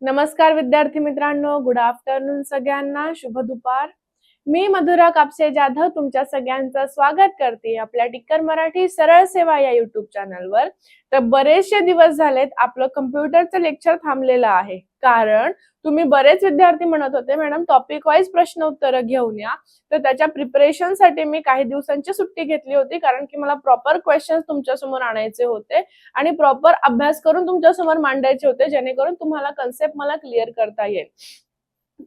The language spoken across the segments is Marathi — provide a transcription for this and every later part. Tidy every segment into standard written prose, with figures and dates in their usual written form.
नमस्कार विद्यार्थी मित्रांनो, गुड आफ्टरनून सगळ्यांना, शुभ दुपार. मी मधुरा कापसे जाधव तुमच्या सगळ्यांचं स्वागत करते आपल्या टिक्कर मराठी सरळ सेवा या युट्यूब चॅनलवर. तर बरेचसे दिवस झालेत आपलं कम्प्युटरचं लेक्चर थांबलेलं आहे, कारण तुम्ही बरेच विद्यार्थी म्हणत होते मॅडम टॉपिक वाईज प्रश्न उत्तर घेऊन या. तर त्याच्या प्रिपरेशन साठी मी काही दिवसांची सुट्टी घेतली होती, कारण की मला प्रॉपर क्वेश्चन्स तुमच्या समोर आणायचे होते आणि प्रॉपर अभ्यास करून तुमच्या समोर मांडायचे होते, जेणेकरून तुम्हाला कन्सेप्ट मला क्लिअर करता येईल.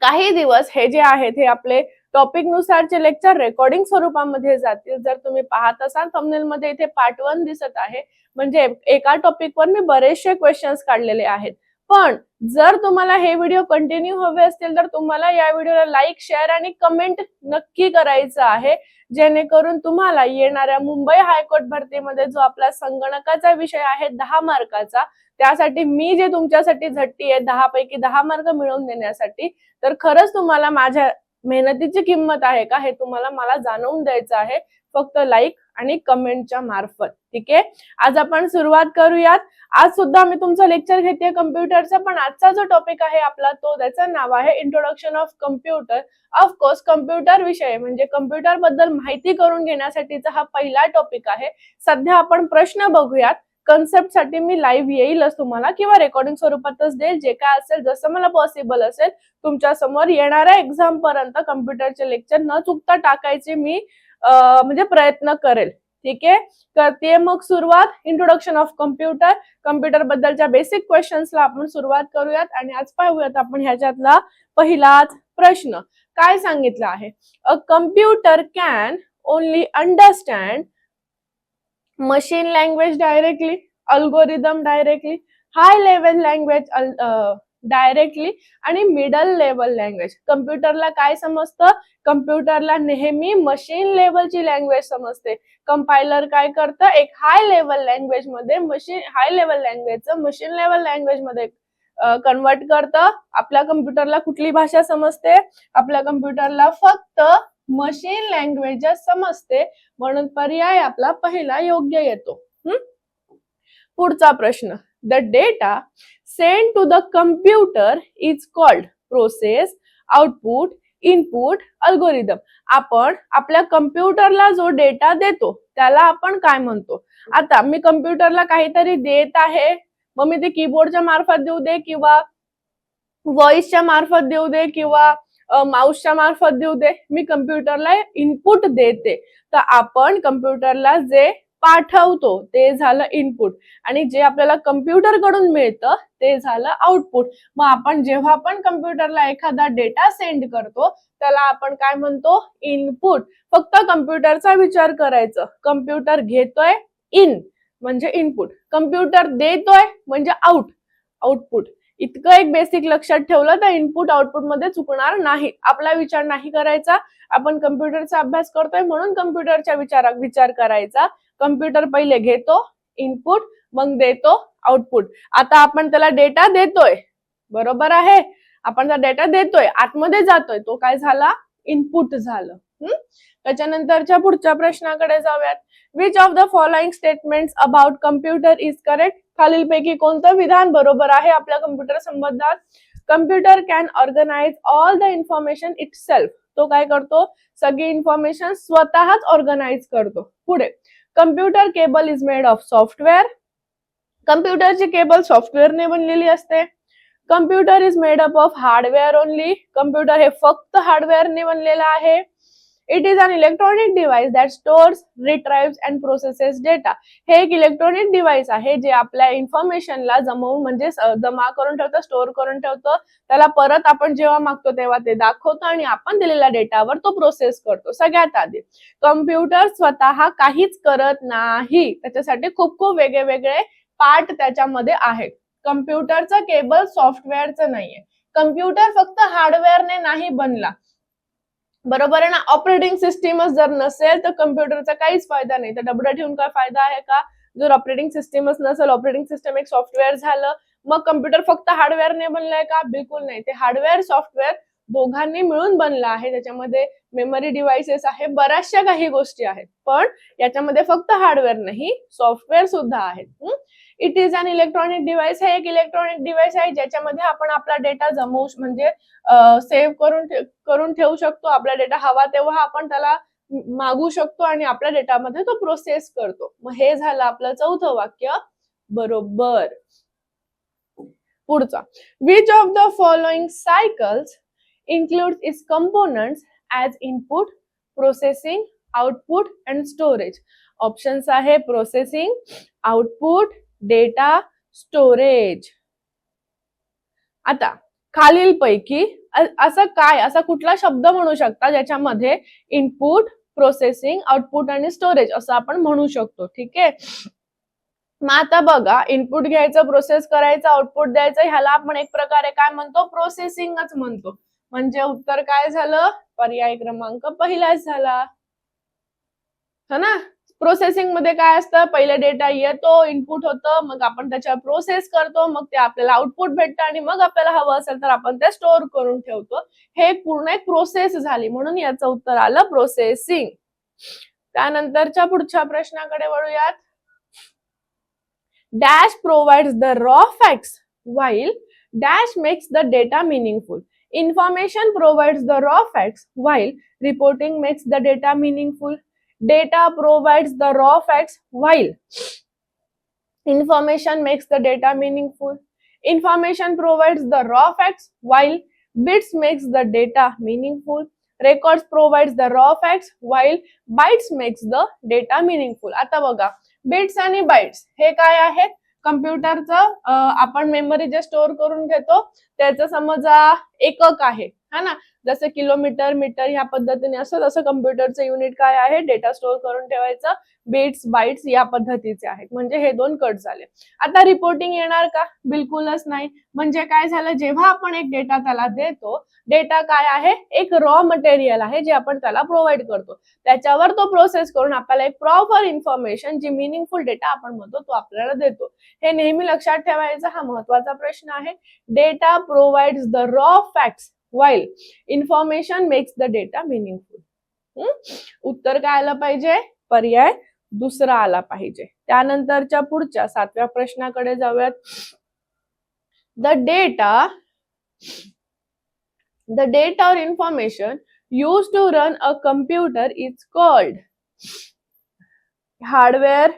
काही दिवस हे जे आहेत हे आपले टॉपिक नुसारचे लेक्चर रेकॉर्डिंग स्वरूपामध्ये जातील. जर तुम्ही पाहत असाल थंबनेल मध्ये इथे पार्ट 1 दिसत आहे, म्हणजे एका टॉपिकवर मी बरेचसे क्वेश्चन्स काढलेले आहेत. पण जर तुम्हाला हे व्हिडिओ कंटिन्यू हवे असतील तर तुम्हाला या व्हिडिओला लाईक, शेअर आणि कमेंट नक्की करायचं आहे, जेणेकरून तुम्हाला येणाऱ्या मुंबई हायकोर्ट भरतीमध्ये जो आपला संगणकाचा विषय आहे 10 मार्काचा, त्यासाठी मी जे तुमच्यासाठी झटती आहे 10 पैकी 10 मार्क मिळवून देण्यासाठी, तर खरंच तुम्हाला माझ्या मेहनतीची किंमत आहे का हे तुम्हाला मला जाणवून द्यायचं आहे, फक्त लाईक आणि कमेंटच्या मार्फत. ठीक आहे, आज आपण सुरुवात करूयात. आज सुद्धा मी तुमचं लेक्चर घेते कम्प्युटरचा, पण आजचा जो टॉपिक आहे आपला तो त्याचं नाव आहे introduction of computer. Of course computer विषय म्हणजे कम्प्युटर बद्दल माहिती करून घेण्यासाठीचा हा पहिला टॉपिक आहे. सध्या आपण प्रश्न बघूयात. कन्सेप्ट साठी मी लाईव्ह येईलच तुम्हाला किंवा रेकॉर्डिंग स्वरूपातच देईल, जे काय असेल जसं मला पॉसिबल असेल तुमच्या समोर येणाऱ्या एक्झाम पर्यंत कम्प्युटरचे लेक्चर न चुकता टाकायचे मी म्हणजे प्रयत्न करेल. ठीक आहे, करते मग सुरुवात. इंट्रोडक्शन ऑफ कम्प्युटर, कम्प्युटर बद्दलच्या बेसिक क्वेश्चन्सला आपण सुरुवात करूयात आणि आज पाहूयात आपण ह्याच्यातला पहिलाच प्रश्न. काय सांगितलं आहे? A computer can only understand machine language directly, algorithm directly, high level language directly आणि मिडल लेवल लँग्वेज. कम्प्युटरला काय समजतं? कम्प्युटरला नेहमी मशीन लेवलची लँग्वेज समजते. कंपायलर काय करतं? एक हाय लेवल लँग्वेज मध्ये हाय लेवल लँग्वेजचं मशीन लेवल लँग्वेज मध्ये कन्वर्ट करतं. आपल्या कम्प्युटरला कुठली भाषा समजते? आपल्या कम्प्युटरला फक्त मशीन लँग्वेज समजते, म्हणून पर्याय आपला पहिला योग्य येतो. पुढचा प्रश्न. The data send to the computer is called process, output, input, algorithm. आपण आपल्या कम्प्युटरला जो डेटा देतो त्याला आपण काय म्हणतो? आता मी कम्प्युटरला काहीतरी देत आहे, मग मी ते कीबोर्डच्या मार्फत देऊ दे किंवा व्हॉइसच्या मार्फत देऊ दे किंवा माऊसच्या मार्फत देऊ दे, मी कम्प्युटरला इनपुट देते. तर आपण कम्प्युटरला जे पाठवतो ते झालं इनपुट आणि जे आपल्याला कम्प्युटर कडून मिळतं ते झालं आउटपुट. मग आपण जेव्हा पण कम्प्युटरला एखादा डेटा सेंड करतो त्याला आपण काय म्हणतो? इनपुट. फक्त कम्प्युटरचा विचार करायचं. कम्प्युटर घेतोय इन म्हणजे इनपुट, कम्प्युटर देतोय म्हणजे आउटपुट. इतकं एक बेसिक लक्षात ठेवलं तर इनपुट आउटपुट मध्ये चुकणार नाही. आपला विचार नाही करायचा. आपण कम्प्युटरचा अभ्यास करतोय म्हणून कम्प्युटरच्या विचार करायचा. कम्प्युटर पहिले घेतो इनपुट, मग देतो आउटपुट. आता आपण त्याला डेटा देतोय, बरोबर आहे? आपण जर डेटा देतोय, आतमध्ये जातोय, तो काय झाला? इनपुट झालं. त्याच्यानंतरच्या पुढच्या प्रश्नाकडे जाऊयात. Which of the following statements about computer is correct? खालीलपैकी कोणतं विधान बरोबर आहे आपल्या कम्प्युटर संबंधात? Computer can organise all the information itself. तो काय करतो? सगळी इन्फॉर्मेशन स्वतःच ऑर्गनाइज करतो. पुढे. Computer cable is made of software. कम्प्युटरची केबल सॉफ्टवेअरने बनलेली असते. Computer is made up of hardware only. Computer हे फक्त हार्डवेअरने बनलेला आहे. It is an electronic device that stores, retrieves and processes data. हे एक इलेक्ट्रॉनिक डिव्हाइस आहे जे आपल्या इन्फॉर्मेशनला जमवून म्हणजे जमा करून ठेवतं, स्टोअर करून ठेवतं. त्याला परत आपण जेव्हा मागतो तेव्हा ते दाखवतो आणि आपण दिलेल्या डेटावर तो प्रोसेस करतो. सगळ्यात आधी कम्प्युटर स्वतः काहीच करत नाही, त्याच्यासाठी खूप खूप वेगळे पार्ट त्याच्यामध्ये आहेत. कम्प्युटरचं केबल सॉफ्टवेअरचं नाहीये. कम्प्युटर फक्त हार्डवेअरने नाही बनला, बरोबर आहे ना? ऑपरेटिंग सिस्टीमच जर नसेल तर कम्प्युटरचा काहीच फायदा नाही. तर डबडा ठेवून काय फायदा आहे का? जर ऑपरेटिंग सिस्टीमच नसेल, ऑपरेटिंग सिस्टम एक सॉफ्टवेअर झालं, मग कम्प्युटर फक्त हार्डवेअरने बनलाय का? बिलकुल नाही. ते हार्डवेअर सॉफ्टवेअर दोघांनी मिळून बनला आहे. त्याच्यामध्ये मेमरी डिव्हाइसेस आहे, बऱ्याचशा काही गोष्टी आहेत, पण याच्यामध्ये फक्त हार्डवेअर नाही, सॉफ्टवेअर सुद्धा आहेत. It is an electronic device, हे एक इलेक्ट्रॉनिक डिव्हाइस आहे ज्याच्यामध्ये आपण आपला डेटा जमवू म्हणजे सेव्ह करून ठेवू शकतो. आपला डेटा हवा तेव्हा आपण त्याला मागू शकतो आणि आपल्या डेटामध्ये तो प्रोसेस करतो. मग हे झालं आपलं चौथं वाक्य बरोबर. पुढचा, which of the following cycles includes its components as input, processing, output and storage? Options आहे प्रोसेसिंग, आउटपुट, डेटा, स्टोरेज. आता खालील पैकी असं काय, असा कुठला शब्द म्हणू शकता ज्याच्यामध्ये इनपुट, प्रोसेसिंग, आउटपुट आणि स्टोरेज असं आपण म्हणू शकतो. ठीक आहे. मग आता बघा, इनपुट घ्यायचं, प्रोसेस करायचं, आउटपुट द्यायचं, ह्याला आपण एक प्रकारे काय म्हणतो, प्रोसेसिंगच म्हणतो. म्हणजे उत्तर काय झालं, पर्याय क्रमांक पहिलाच झाला, है ना. प्रोसेसिंग मध्ये काय असतं, पहिले डेटा येतो, इनपुट होतं, मग आपण त्याच्यावर प्रोसेस करतो, मग ते आपल्याला आउटपुट भेटतं आणि मग आपल्याला हवं असेल तर आपण ते स्टोअर करून ठेवतो. हे पूर्ण एक प्रोसेस झाली, म्हणून याचं उत्तर आलं प्रोसेसिंग. त्यानंतरच्या पुढच्या प्रश्नाकडे वळूयात. Dash provides the raw facts while dash makes the data meaningful. Information provides the raw facts while reporting makes the data meaningful. Data provides the raw facts while information makes the data meaningful. Information provides the raw facts while bits makes the data meaningful. Records provides the raw facts while bytes makes the data meaningful. आता बघा, बिट्स आणि बाइट्स हे काय आहेत, कम्प्युटरचं आपण मेमरी जे स्टोअर करून घेतो त्याचं समजा एकक आहे, हा ना. जसं किलोमीटर, मीटर ह्या पद्धतीने असतं, तसं कम्प्युटरचं युनिट काय आहे, डेटा स्टोअर करून ठेवायचं. बिट्स, बाइट्स या पद्धतीचे आहेत. म्हणजे हे दोन कट झाले. आता रिपोर्टिंग येणार का, बिलकुलच नाही. म्हणजे काय झालं, जेव्हा आपण एक डेटा त्याला देतो, डेटा काय आहे, एक रॉ मटेरियल आहे जे आपण त्याला प्रोव्हाइड करतो, त्याच्यावर तो प्रोसेस करून आपल्याला एक प्रॉपर इन्फॉर्मेशन, जी मिनिंगफुल डेटा आपण म्हणतो, तो आपल्याला देतो. हे नेहमी लक्षात ठेवायचं, हा महत्वाचा प्रश्न आहे. Data provides the raw facts while information makes the data meaningful. उत्तर काय आलं पाहिजे, पर्याय दुसरा आला पाहिजे. त्यानंतरच्या पुढच्या 7व्या प्रश्नाकडे जाऊयात. The data or information used to run a computer is called hardware,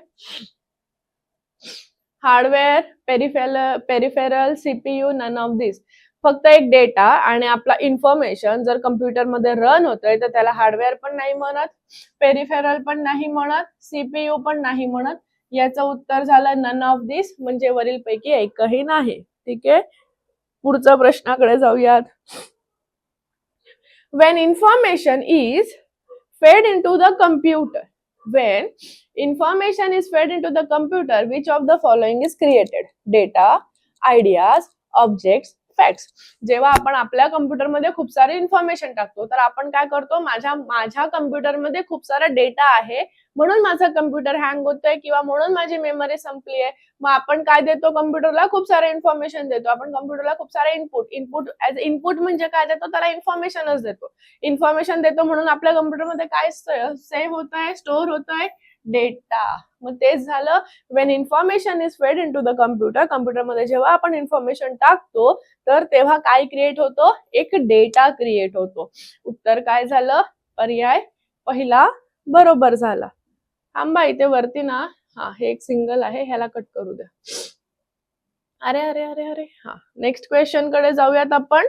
peripheral, CPU, none of these. फक्त एक डेटा आणि आपला इन्फॉर्मेशन जर कम्प्युटर मध्ये रन होतोय तर त्याला हार्डवेअर पण नाही म्हणत, पेरिफेरल पण नाही म्हणत, सीपीयू पण नाही म्हणत. याचं उत्तर झालं नन ऑफ दिस, म्हणजे वरील पैकी एकही नाही. ठीक आहे. पुढच्या प्रश्नाकडे जाऊयात. When information is fed into the computer, which of the following is created? Data, ideas, objects, facts. जेव्हा आपण आपल्या कम्प्युटरमध्ये खूप सारे इन्फॉर्मेशन टाकतो तर आपण काय करतो, माझ्या कम्प्युटरमध्ये खूप सारा डेटा आहे म्हणून माझा कम्प्युटर हँग होतोय किंवा म्हणून माझी मेमरी संपली आहे. मग आपण काय देतो, कम्प्युटरला खूप सारे इन्फॉर्मेशन देतो. आपण कम्प्युटरला खूप सारे इनपुट ऍज इनपुट म्हणजे काय देतो, त्याला इन्फॉर्मेशनच देतो. इन्फॉर्मेशन देतो म्हणून आपल्या कम्प्युटरमध्ये काय सेव्ह होत आहे, स्टोअर होत आहे, डेटा. मग तेच झालं, Wien information is fed into the computer, कम्प्युटरमध्ये जेव्हा आपण इन्फॉर्मेशन टाकतो तर तेव्हा काय क्रिएट होतो, एक डेटा क्रिएट होतो. उत्तर काय झालं, पर्याय पहिला बरोबर झाला. थांबा, इथे वरती ना, हा हे एक सिंगल आहे, ह्याला कट करू द्या. अरे अरे अरे अरे हा, नेक्स्ट क्वेश्चन कडे जाऊयात आपण.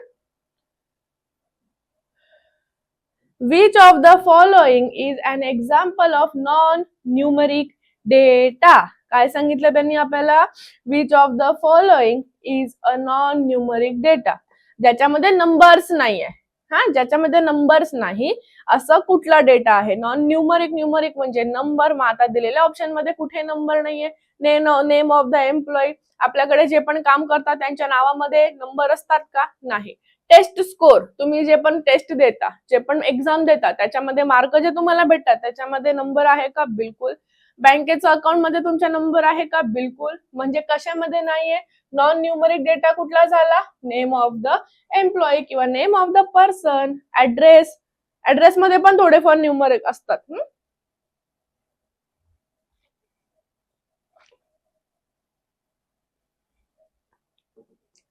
Which of the following is an example of non-numeric data? काय सांगितलं त्यांनी आपल्याला, which of the following is a non-numeric data? ज्याच्यामध्ये नंबर्स नाहीये, हा, ज्याच्यामध्ये नंबर्स नाही असं कुठला डेटा आहे. नॉन न्यूमरिक, न्यूमरिक म्हणजे नंबर. मग आता दिलेल्या ऑप्शन मध्ये कुठे नंबर नाहीये. नेम ऑफ द एम्प्लॉई, आपल्याकडे जे पण काम करतात त्यांच्या नावामध्ये नंबर असतात का, नाही. टेस्ट स्कोर, तुम्ही जे पण टेस्ट देता, जे पण एक्झाम देता त्याच्यामध्ये मार्क जे तुम्हाला भेटतात त्याच्यामध्ये नंबर आहे का, बिलकुल बँकेचं अकाउंट मध्ये तुमच्या नंबर आहे का? बिलकुल. म्हणजे कशामध्ये नाहीये? नॉन न्यूमरिक डेटा कुठला झाला? नेम ऑफ द एम्प्लॉई किंवा name of the person. Address मध्ये पण थोडेफार न्यूमरिक असतात.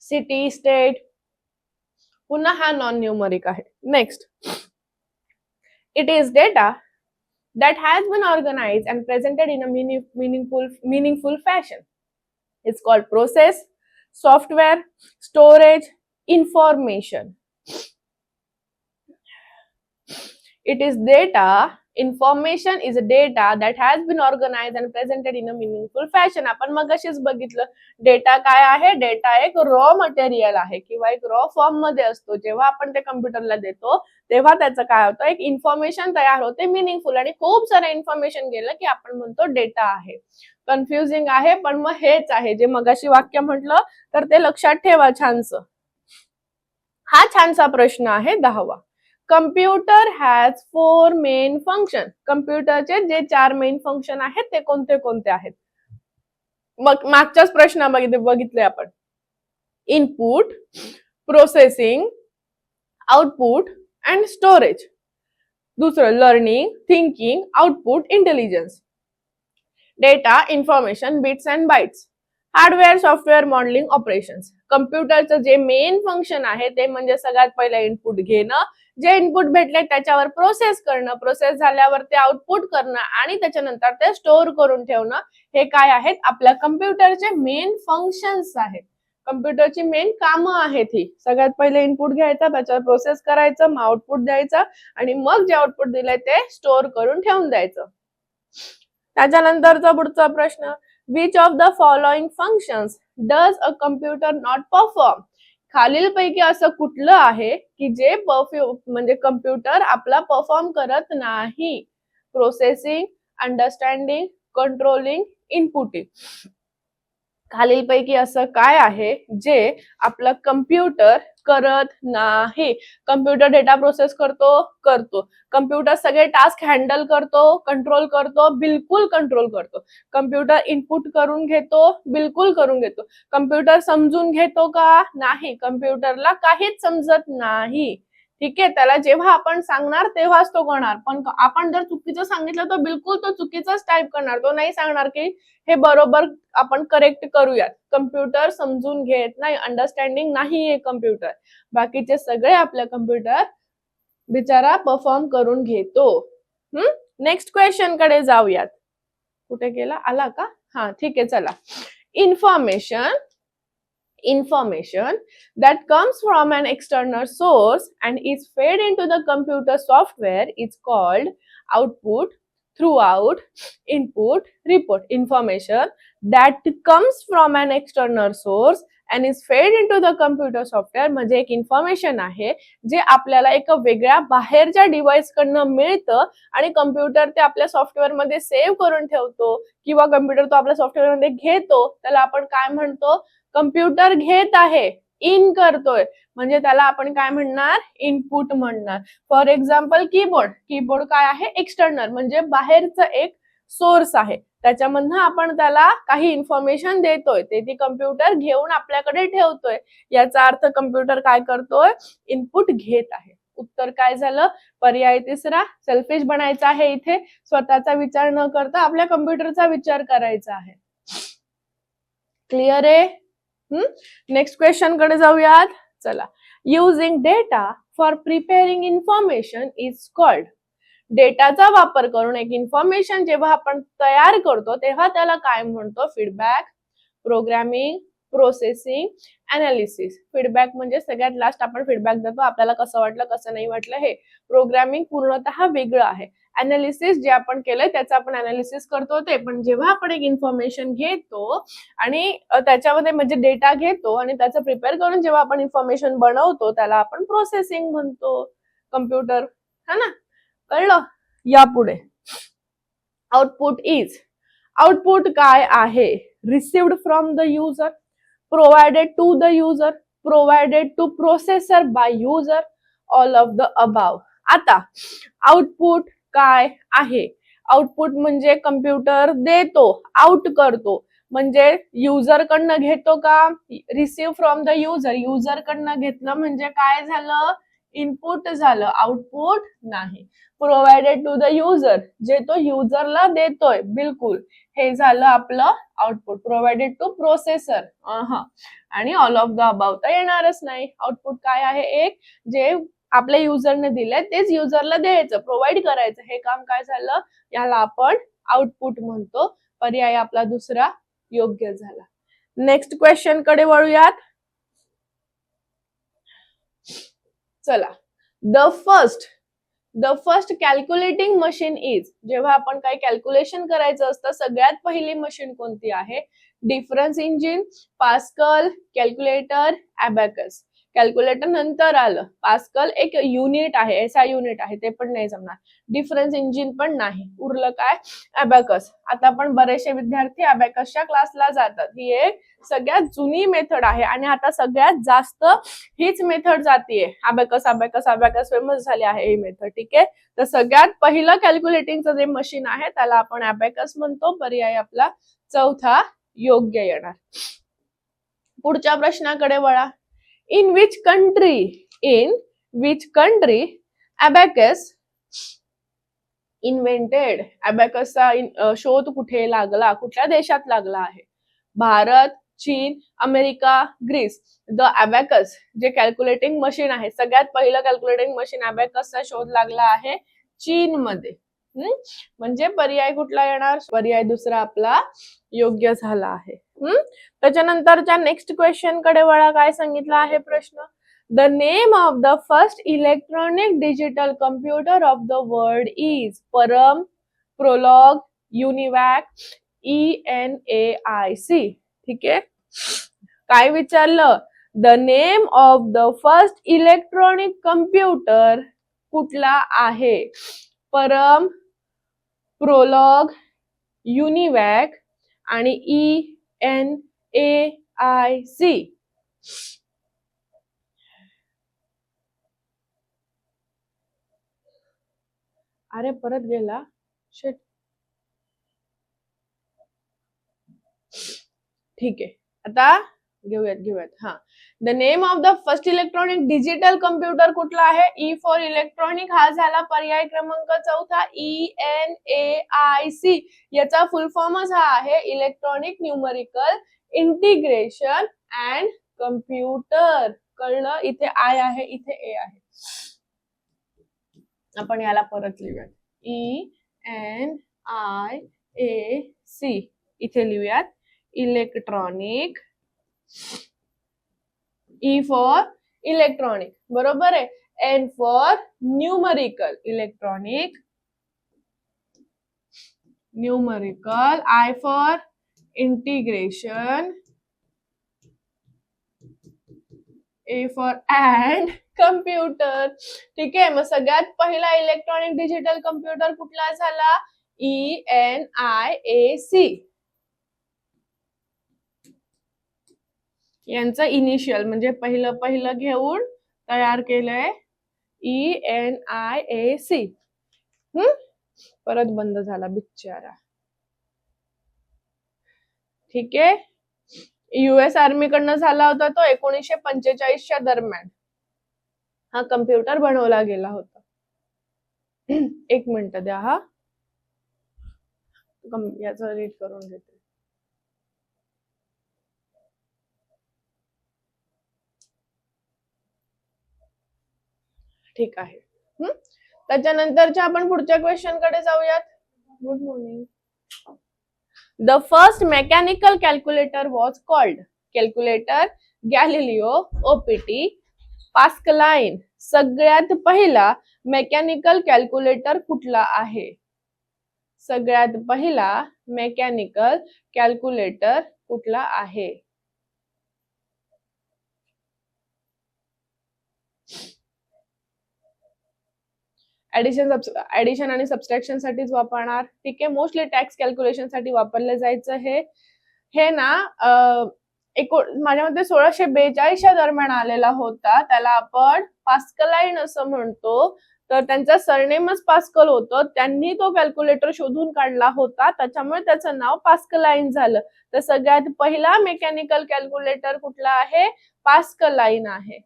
सिटी, स्टेट, पुन्हा हा नॉन न्यूमरिक आहे. Next, it is data that has been organized and presented in a meaningful fashion. It's called process, software, storage, information. It is data. Information is a data that has been organized and presented in a meaningful fashion. आपण मगाशीच बघितलं डेटा काय आहे. डेटा एक रॉ मटेरियल आहे किंवा एक रॉ फॉर्म मध्ये असतो. जेव्हा आपण ते कम्प्युटरला देतो तेव्हा त्याचं काय होतं, एक इन्फॉर्मेशन तयार होते मिनिंगफुल, आणि खूप सारं इन्फॉर्मेशन गेलं की आपण म्हणतो डेटा आहे. कन्फ्युजिंग आहे पण मग हेच आहे जे मगाशी वाक्य म्हटलं तर ते लक्षात ठेवा छानसं. हा छानसा प्रश्न आहे 10वा. Computer has 4 main function. कम्प्युटरचे जे 4 मेन फंक्शन आहेत ते कोणते कोणते आहेत? मग मागच्याच प्रश्नामध्ये बघितले आपण. Input, processing, output and storage. दुसरं learning, thinking, output, intelligence. Data, information, bits and bytes. Hardware, software, modelling, operations. कम्प्युटरचं जे मेन फंक्शन आहे ते म्हणजे सगळ्यात पहिले इनपुट घेणं, जे इनपुट भेटले त्याच्यावर प्रोसेस करणं, प्रोसेस झाल्यावर ते आउटपुट करणं आणि त्याच्यानंतर ते स्टोअर करून ठेवणं. हे काय आहेत? आपल्या कम्प्युटरचे मेन फंक्शन्स आहेत. कम्प्युटरची मेन कामं आहेत ही. सगळ्यात पहिले इनपुट घ्यायचा, त्याच्यावर प्रोसेस करायचं, मग आउटपुट द्यायचं आणि मग जे आउटपुट दिलंय ते स्टोअर करून ठेवून द्यायचं. त्याच्यानंतरचा पुढचा प्रश्न, which of the following functions does a computer not perform. खालीलपैकी असं कुठलं आहे की जे म्हणजे कम्प्युटर आपला परफॉर्म करत नाही? Processing, understanding, controlling, inputting. खालीलपैकी असं काय आहे जे आपलं कम्प्युटर करत नाही? कम्प्युटर डेटा प्रोसेस करतो. कम्प्युटर सगळे टास्क हँडल करतो, कंट्रोल करतो, बिलकुल कंट्रोल करतो. कम्प्युटर इनपुट करून घेतो, बिलकुल करून घेतो. कम्प्युटर समजून घेतो का? नाही. कम्प्युटरला काहीच समजत नाही. ठीक आहे, त्याला जेव्हा आपण सांगणार तेव्हाच तो करणार, पण आपण जर चुकीचं सांगितलं तर बिलकुल तो चुकीचाच टाईप करणार. तो नाही सांगणार की हे बरोबर आपण करेक्ट करूयात. कम्प्युटर समजून घेत नाही, अंडरस्टँडिंग नाहीये कम्प्युटर. बाकीचे सगळे आपल्या कम्प्युटर बिचारा परफॉर्म करून घेतो. नेक्स्ट क्वेश्चन कडे जाऊयात. कुठे गेला? आला का? हा, ठीक आहे, चला. Information that comes from an external source and is fed into the computer software is called output, throughout, input, report. Information that comes from an external source and is fed into the computer software म्हणजे एक इन्फॉर्मेशन आहे जे आपल्याला एका वेगळ्या बाहेरच्या डिव्हाइस कडनं मिळतं आणि कम्प्युटर ते आपल्या सॉफ्टवेअर मध्ये सेव्ह करून ठेवतो किंवा कम्प्युटर तो आपल्या सॉफ्टवेअर मध्ये घेतो. त्याला आपण काय म्हणतो? कम्प्युटर घेत आहे, इन करतोय, म्हणजे त्याला आपण काय म्हणणार? इनपुट म्हणणार. फॉर एक्झाम्पल कीबोर्ड काय आहे? एक्सटर्नल, म्हणजे बाहेरचं एक सोर्स आहे. त्याच्यामधनं आपण त्याला काही इन्फॉर्मेशन देतोय, ते ती कम्प्युटर घेऊन आपल्याकडे ठेवतोय. याचा अर्थ कम्प्युटर काय करतोय? इनपुट घेत आहे. उत्तर काय झालं? पर्याय तिसरा. सेल्फिश बनायचं आहे इथे. स्वतःचा विचार न करता आपल्या कम्प्युटरचा विचार करायचा आहे. क्लिअर आहे? नेक्स्ट क्वेश्चन कडे जाऊयात. चला. Using data for preparing information is called. डेटाचा वापर करून एक इन्फॉर्मेशन जेव्हा आपण तयार करतो तेव्हा त्याला काय म्हणतो? Feedback, programming, processing, analysis. Feedback म्हणजे सगळ्यात लास्ट आपण फीडबॅक देतो, आपल्याला कसं वाटलं कसं नाही वाटलं हे. प्रोग्रामिंग पूर्णतः वेगळं आहे. अनालिसिस जे आपण केलंय त्याचं आपण अनालिसिस करतो ते. पण जेव्हा आपण एक इन्फॉर्मेशन घेतो आणि त्याच्यामध्ये म्हणजे डेटा घेतो आणि त्याचं प्रिपेअर करून जेव्हा आपण इन्फॉर्मेशन बनवतो त्याला आपण प्रोसेसिंग म्हणतो. कम्प्युटर, है ना? कळलं? यापुढे आउटपुट इज. आउटपुट काय आहे? Received from the user, provided to the user, provided to processor by user, all of the above. आता आउटपुट काय आहे? आउटपुट म्हणजे कम्प्युटर देतो, आउट करतो. म्हणजे युजर कडनं घेतो का, receive from the user, user कडनं घेतलं म्हणजे काय झालं, इनपुट झालं, आउटपुट नाही. प्रोव्हाइडेड टू द युजर, जे तो युजरला देतोय, बिलकुल हे झालं आपलं आउटपुट. प्रोव्हाइडेड टू प्रोसेसर, आणि ऑल ऑफ द अबाव तर येणारच नाही. आउटपुट काय आहे, एक जे आपल्या युजरने दिलंय तेच युजरला द्यायचं, प्रोव्हाइड करायचं, हे काम काय झालं, याला आपण आउटपुट म्हणतो. पर्याय आपला दुसरा योग्य झाला. नेक्स्ट क्वेश्चन कडे वळूयात. चला, the first calculating machine is, जेव्हा आपण काही कॅल्क्युलेशन करायचं असतं सगळ्यात पहिली मशीन कोणती आहे, difference engine, pascal, calculator, abacus. Calculator नंतर आलं, पास्कल एक युनिट आहे, एसआय युनिट आहे, ते पण नाही जमणार, डिफरन्स इंजिन पण नाही, उरलं काय, अबॅकस. आता पण बरेचसे विद्यार्थी अबॅकसच्या क्लासला जातात. ही एक सगळ्यात जुनी मेथड आहे आणि आता सगळ्यात जास्त हीच मेथड जातीये. अबॅकस अबॅकस अबॅकस फेमस झाली आहे ही मेथड. ठीक आहे, तर सगळ्यात पहिलं कॅल्क्युलेटिंगचं जे मशीन आहे त्याला आपण अबॅकस म्हणतो. पर्याय आपला चौथा योग्य येणार. पुढच्या प्रश्नाकडे वळा. In which country abacus invented, अबॅकसचा शोध कुठे लागला, कुठल्या देशात लागला आहे, भारत, चीन, अमेरिका, ग्रीस. द अबॅकस जे कॅल्क्युलेटिंग मशीन आहे, सगळ्यात पहिलं कॅल्क्युलेटिंग मशीन अबॅकसचा शोध लागला आहे चीन मध्ये. म्हणजे पर्याय कुठला येणार, पर्याय दुसरा आपला योग्य झाला आहे. त्याच्यानंतरच्या नेक्स्ट क्वेश्चन कडे वळा. काय सांगितलं आहे प्रश्न, the name of the first electronic digital computer of the world is परम, प्रोलॉग, युनिवॅक, ENAIC. ठीक आहे, काय विचारलं, the name of the first electronic computer कुठला आहे, परम, प्रोलॉग, युनिवॅक आणि ENAIC. अरे परत गेला, शिट. ठीक आहे, आता घेऊयात. The name of the first electronic digital computer कुठला आहे, ई फॉर इलेक्ट्रॉनिक, हा झाला पर्याय क्रमांक चौथा, ENAIC. याचा फुल फॉर्मच हा आहे, electronic numerical integration and computer. कळलं, इथे आय आहे, इथे ए आहे. आपण याला परत लिहूयात, ENIAC. इथे लिहूयात इलेक्ट्रॉनिक, ई फॉर इलेक्ट्रॉनिक, बरोबर आहे, N for numerical, electronic numerical, I for integration, A for and computer. ठीक आहे, मग सगळ्यात पहिला इलेक्ट्रॉनिक डिजिटल कम्प्युटर कुठला झाला, ENIAC. यांचं इनिशियल म्हणजे पहिलं घेऊन तयार केलंय ENIAC. परत बंद झाला बिचारा. ठीक आहे, US आर्मी कडनं झाला होता तो 1945च्या दरम्यान हा कम्प्युटर बनवला गेला होता. एक मिनिट द्या, हा याचं रीड करून घेते. ठीक आहे, त्याच्यानंतरच्या आपण पुढच्या क्वेश्चन कडे जाऊयात. Good morning. The first mechanical calculator was called, calculator, Galileo, OPT, Pascaline. सगळ्यात पहिला मेकॅनिकल कॅल्क्युलेटर कुठला आहे, सगळ्यात पहिला मेकॅनिकल कॅल्क्युलेटर कुठला आहे. ऍडिशन आणि सबस्ट्रॅक्शन साठीच वापरणार. ठीक आहे, मोस्टली टॅक्स कॅल्क्युलेशन साठी वापरले जायचं. हे ना माझ्या मते 1642च्या दरम्यान आलेला होता. त्याला आपण पास्कलाइन असं म्हणतो. तर त्यांचा सरनेमच पास्कल होतं. त्यांनी तो कॅल्क्युलेटर शोधून काढला होता, त्याच्यामुळे त्याचं नाव पास्कलाइन झालं. तर सगळ्यात पहिला मेकॅनिकल कॅल्क्युलेटर कुठला आहे? पास्कलाइन आहे.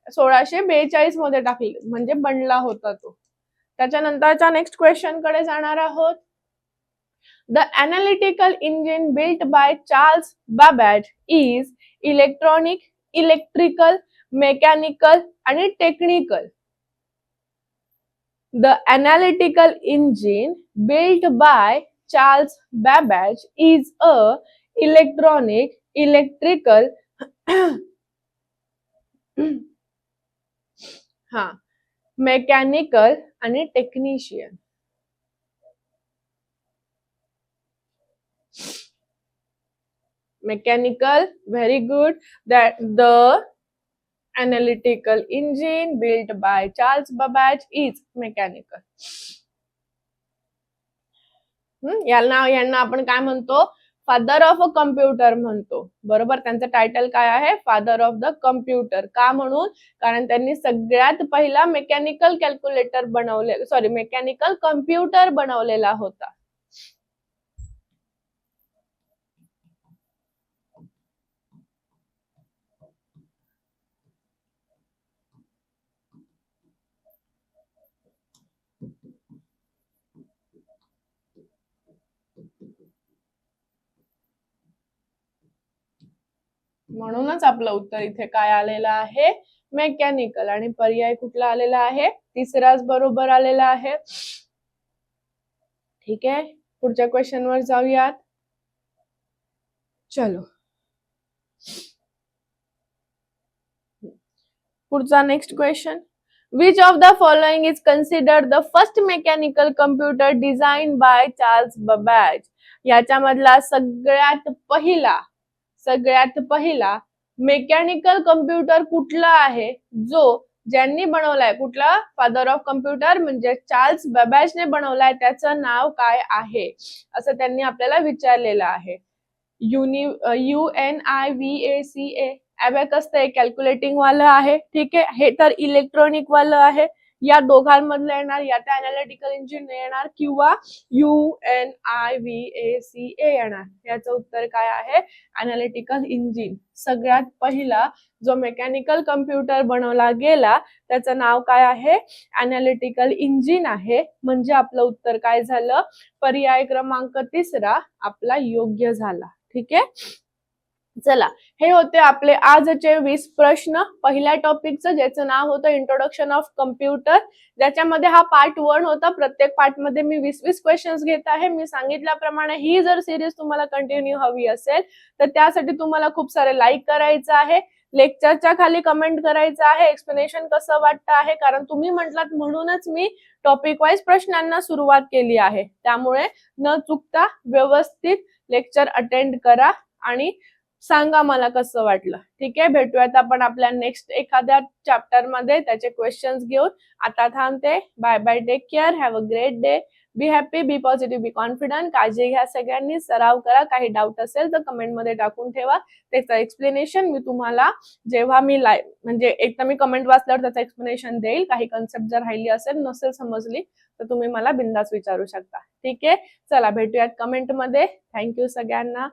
1642 मध्ये टाकली म्हणजे बनला होता तो. त्याच्यानंतरच्या नेक्स्ट क्वेश्चन कडे जाणार आहोत. The analytical engine built by Charles Babbage is electronic, electrical, mechanical आणि technical. The analytical engine built by Charles Babbage is a electronic, electrical mechanical आणि technician. Mechanical, very good. That the analytical engine built by Charles Babbage is mechanical. यांना आपण काय म्हणतो? फादर ऑफ अ कम्प्युटर म्हणतो. बरोबर, त्यांचं टायटल काय आहे? Father of the computer. का म्हणून? कारण त्यांनी सगळ्यात पहिला मेकॅनिकल कॅल्क्युलेटर बनवले, सॉरी मेकॅनिकल कम्प्युटर बनवलेला होता. म्हणूनच आपलं उत्तर इथे काय आलेलं आहे? मेकॅनिकल. आणि पर्याय कुठला आलेला आहे? तिसराच बरोबर आलेला आहे. ठीक आहे, पुढच्या क्वेश्चन वर जाऊयात. चलो, पुढचा next question. Which of the following is considered the first mechanical computer designed by Charles Babbage? याच्यामधला सगळ्यात पहिला मेकॅनिकल कम्प्युटर कुठला आहे जो ज्यांनी बनवलाय? कुठला? फादर ऑफ कम्प्युटर म्हणजे चार्ल्स बॅबेजने बनवलाय. त्याचं नाव काय आहे असं त्यांनी आपल्याला विचारलेलं आहे. UNIVACA. अबॅकस तर कॅल्क्युलेटिंग वालं आहे. ठीक आहे, हे तर इलेक्ट्रॉनिक वालं आहे. या दोघांमधलं येणार, या त्या अनालिटिकल इंजिन येणार किंवा UNIVACA येणार. याचं उत्तर काय आहे? Analytical engine. सगळ्यात पहिला जो मेकॅनिकल कम्प्युटर बनवला गेला त्याचं नाव काय आहे? अनालिटिकल इंजिन आहे. म्हणजे आपलं उत्तर काय झालं? पर्याय क्रमांक तिसरा आपला योग्य झाला. ठीक आहे, चला, हे होते आपले आजचे 20 प्रश्न पहिल्या टॉपिकचं, ज्याचं नाव होतं इंट्रोडक्शन ऑफ कम्प्युटर. ज्याच्यामध्ये हा पार्ट 1 होता. प्रत्येक पार्ट मध्ये मी 20 क्वेश्चन्स घेत आहे. मी सांगितल्याप्रमाणे ही जर सिरीज तुम्हाला कंटिन्यू हवी असेल तर त्यासाठी तुम्हाला खूप सारे लाईक करायचं आहे, लेक्चरच्या खाली कमेंट करायचं आहे, एक्सप्लेनेशन कसं वाटतं आहे, कारण तुम्ही म्हटलात म्हणूनच मी टॉपिक वाईज प्रश्नांना सुरुवात केली आहे. त्यामुळे न चुकता व्यवस्थित लेक्चर अटेंड करा आणि सांगा मला कसं वाटलं. ठीक आहे, भेटूयात आपण आपल्या नेक्स्ट एखाद्या चॅप्टर मध्ये त्याचे क्वेश्चन्स घेऊन. आता थांबते. Bye bye, take care, have a great day, be happy, be positive, be confident. काळजी घ्या सगळ्यांनी, सराव करा. काही डाऊट असेल तर कमेंट मध्ये टाकून ठेवा. त्याचं एक्सप्लेनेशन मी तुम्हाला जेव्हा मी म्हणजे एकदा मी कमेंट वाचल्यावर त्याचं एक्सप्लेनेशन देईल. काही कन्सेप्ट जर राहिली असेल, नसेल समजली तर तुम्ही मला बिंदास विचारू शकता. ठीक आहे, चला भेटूयात कमेंट मध्ये. थँक्यू सगळ्यांना.